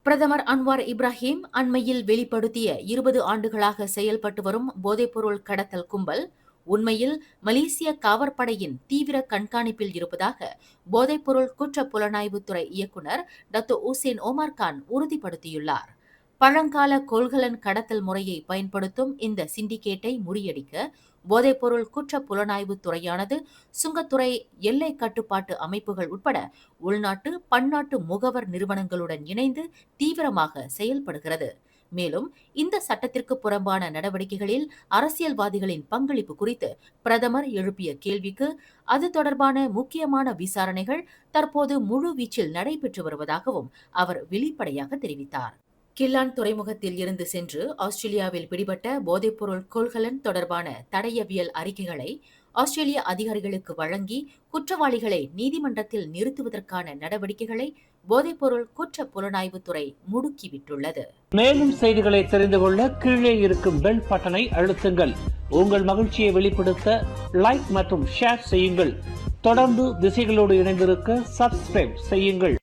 பிரதமர் Anwar Ibrahim அண்மையில் வெளிப்படுத்திய 20 ஆண்டுகளாக செயல்பட்டு வரும் போதைப்பொருள் கடத்தல் கும்பல் உண்மையில் மலேசிய காவற்படையின் தீவிர கண்காணிப்பில் இருப்பதாக போதைப்பொருள் குற்ற புலனாய்வுத்துறை இயக்குநர் டத்தோ உசேன் ஓமார்கான் உறுதிப்படுத்தியுள்ளார். பழங்கால கொள்கலன் கடத்தல் முறையை பயன்படுத்தும் இந்த சிண்டிகேட்டை முறியடிக்க போதைப்பொருள் குற்ற புலனாய்வு துறையானது சுங்கத்துறை, எல்லை கட்டுப்பாட்டு அமைப்புகள் உட்பட உள்நாட்டு, பன்னாட்டு முகவர் நிறுவனங்களுடன் இணைந்து தீவிரமாக செயல்படுகிறது. மேலும் இந்த சட்டத்திற்கு புறம்பான நடவடிக்கைகளில் அரசியல்வாதிகளின் பங்களிப்பு குறித்து பிரதமர் எழுப்பிய கேள்விக்கு அது தொடர்பான முக்கியமான விசாரணைகள் தற்போது முழு வீச்சில் நடைபெற்று வருவதாகவும் அவர் வெளிப்படையாக தெரிவித்தார். கில்லான் துறைமுகத்தில் இருந்து சென்று ஆஸ்திரேலியாவில் பிடிபட்ட போதைப்பொருள் கொள்கலன் தொடர்பான தடயவியல் அறிக்கைகளை ஆஸ்திரேலிய அதிகாரிகளுக்கு வழங்கி குற்றவாளிகளை நீதிமன்றத்தில் நிறுத்துவதற்கான நடவடிக்கைகளை போதைப்பொருள் குற்ற புலனாய்வுத்துறை முடுக்கிவிட்டுள்ளது. மேலும் செய்திகளை தெரிந்து கொள்ள கீழே இருக்கும் பெல் பட்டனை அழுத்துங்கள். உங்கள் மகிழ்ச்சியை வெளிப்படுத்த லைக் மற்றும் ஷேர் செய்யுங்கள். தொடர்ந்து திசைகளோடு இணைந்திருக்க சப்ஸ்கிரைப் செய்யுங்கள்.